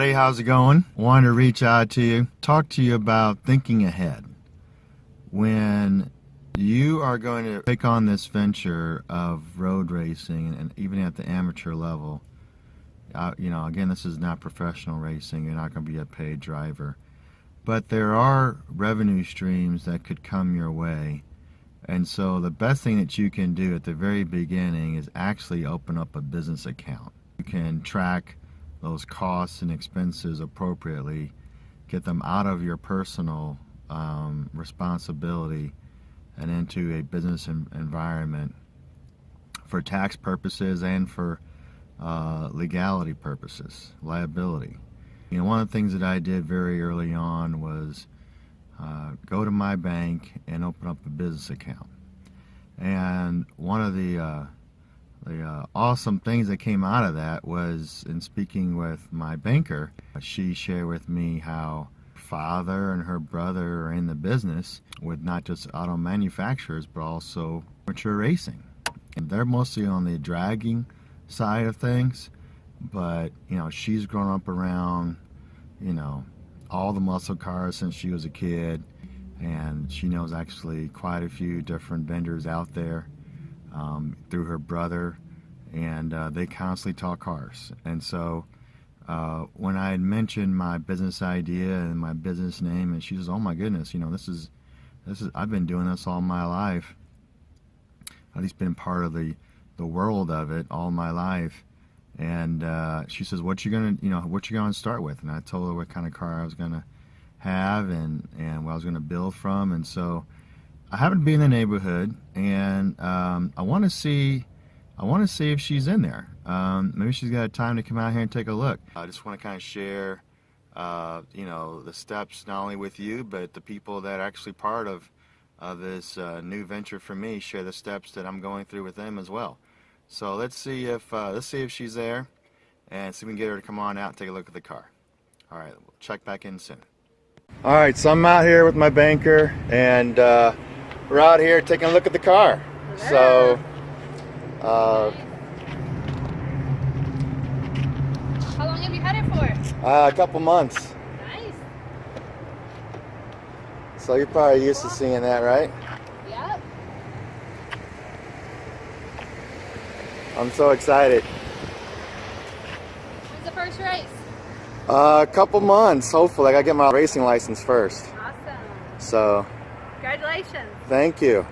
Hey, how's it going? Wanted to reach out to you, talk to you about thinking ahead. When you are going to take on this venture of road racing, and even at the amateur level, again, this is not professional racing. You're not going to be a paid driver. But there are revenue streams that could come your way. And so the best thing that you can do at the very beginning is actually open up a business account. You can track those costs and expenses appropriately, get them out of your personal responsibility and into a business environment for tax purposes and for legality purposes, liability. One of the things that I did very early on was go to my bank and open up a business account. And one of the awesome things that came out of that was, in speaking with my banker, she shared with me how her father and her brother are in the business with not just auto manufacturers but also amateur racing. And they're mostly on the dragging side of things, but she's grown up around all the muscle cars since she was a kid, and she knows actually quite a few different vendors out there through her brother, and they constantly talk cars. And so when I had mentioned my business idea and my business name, and she says, "Oh my goodness, this is I've been doing this all my life. At least been part of the world of it all my life." And she says, what you gonna start with?" And I told her what kind of car I was gonna have and what I was gonna build from. And so I happen to be in the neighborhood, and I want to see if she's in there. Maybe she's got time to come out here and take a look. I just want to kind of share the steps, not only with you but the people that are actually part of this new venture for me, share the steps that I'm going through with them as well. So let's see if she's there, and see if we can get her to come on out and take a look at the car. All right, we'll check back in soon. All right, so I'm out here with my banker, and we're out here taking a look at the car. Hello. So, how long have you had it for? a couple months. Nice. So you're probably used to seeing that, right? Yep. I'm so excited. When's the first race? A couple months, hopefully. I gotta get my racing license first. Awesome. So, Congratulations. thank you.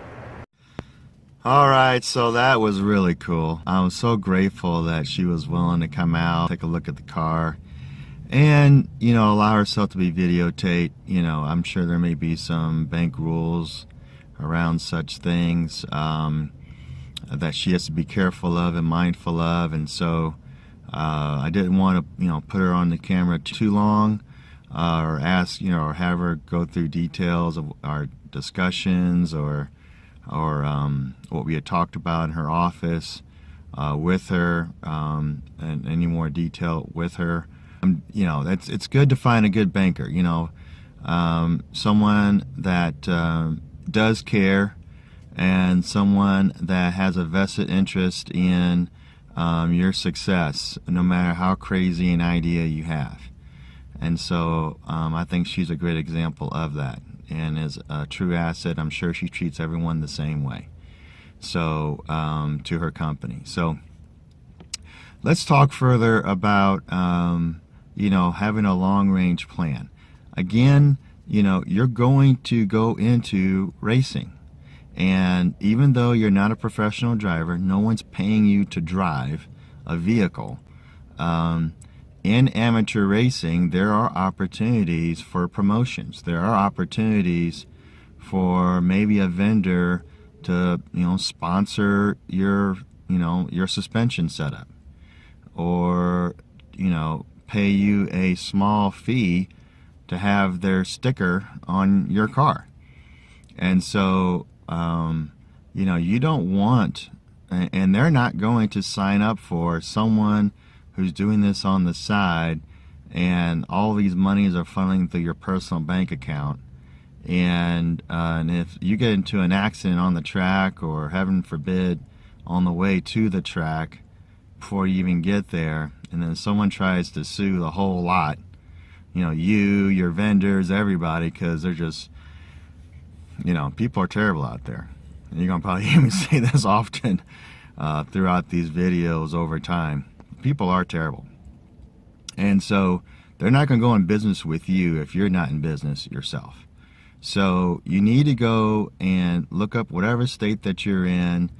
All right, so that was really cool. I was so grateful that she was willing to come out, take a look at the car, and allow herself to be videotaped. I'm sure there may be some bank rules around such things that she has to be careful of and mindful of, and so I didn't want to put her on the camera too long, or ask or have her go through details of our discussions or what we had talked about in her office with her, and any more detail with her. It's good to find a good banker, someone that does care, and someone that has a vested interest in your success, no matter how crazy an idea you have. And so I think she's a great example of that, and is a true asset. I'm sure she treats everyone the same way, so to her company. So let's talk further about having a long-range plan. Again, you're going to go into racing, and even though you're not a professional driver, no one's paying you to drive a vehicle. In amateur racing, there are opportunities for promotions. There are opportunities for maybe a vendor to sponsor your suspension setup, or pay you a small fee to have their sticker on your car. And so you don't want, and they're not going to sign up for someone who's doing this on the side, and all these monies are funneling through your personal bank account. And if you get into an accident on the track, or heaven forbid on the way to the track, before you even get there, and then someone tries to sue the whole lot, you know, you, your vendors, everybody, because they're just, you know, people are terrible out there. And you're going to probably hear me say this often throughout these videos over time. People are terrible. And so they're not going to go in business with you if you're not in business yourself. So you need to go and look up whatever state that you're in,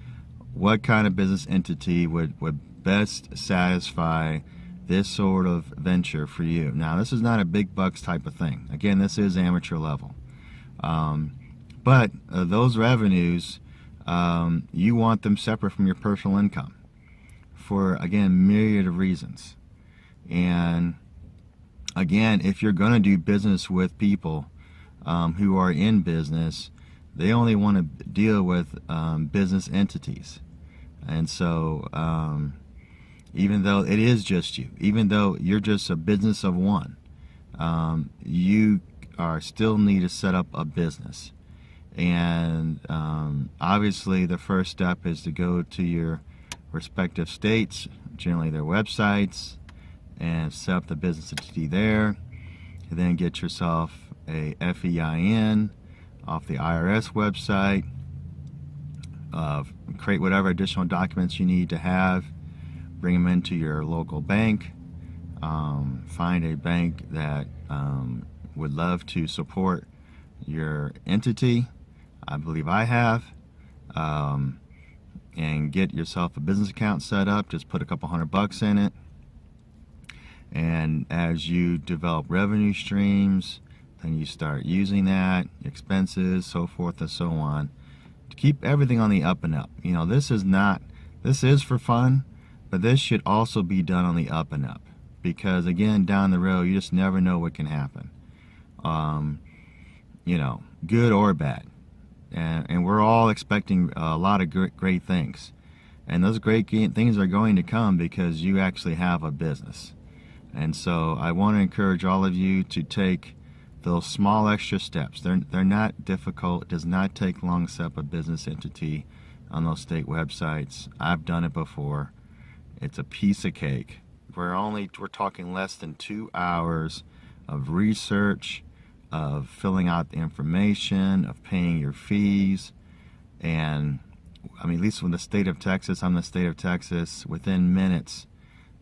what kind of business entity would best satisfy this sort of venture for you. Now, this is not a big bucks type of thing. Again, this is amateur level. But those revenues, you want them separate from your personal income for, again, myriad of reasons. And again, if you're going to do business with people who are in business, they only want to deal with business entities. And so even though it is just you, even though you're just a business of one, you still need to set up a business. And obviously the first step is to go to your respective states, generally their websites, and set up the business entity there. And then get yourself a FEIN off the IRS website. Create whatever additional documents you need to have. Bring them into your local bank. Find a bank that would love to support your entity. I believe I have. And get yourself a business account set up. Just put a couple $100 in it. And as you develop revenue streams, then you start using that, expenses, so forth and so on, to keep everything on the up and up. You know, this is for fun, but this should also be done on the up and up, because again, down the road, you just never know what can happen. You know, good or bad. And we're all expecting a lot of great things. And those great things are going to come because you actually have a business. And so I want to encourage all of you to take those small extra steps. They're not difficult. It does not take long to set up a business entity on those state websites. I've done it before. It's a piece of cake. We're talking less than 2 hours of research, of filling out the information, of paying your fees. And I mean, at least from the state of Texas, I'm the state of Texas, within minutes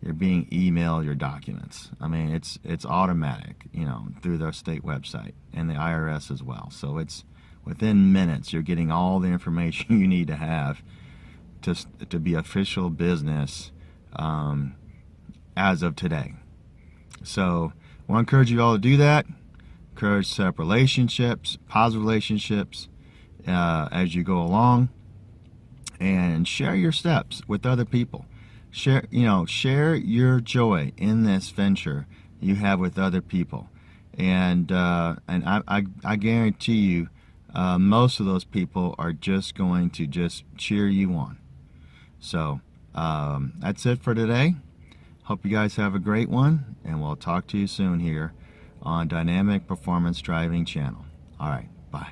you're being emailed your documents. I mean, it's automatic, you know, through their state website and the IRS as well. So it's within minutes you're getting all the information you need to have to be official business as of today. So I want to encourage you all to do that. Encourage to set up relationships, positive relationships as you go along, and share your steps with other people. Share your joy in this venture you have with other people, and I guarantee you, most of those people are just going to just cheer you on. So that's it for today. Hope you guys have a great one, and we'll talk to you soon here on Dynamic Performance Driving Channel. All right, bye.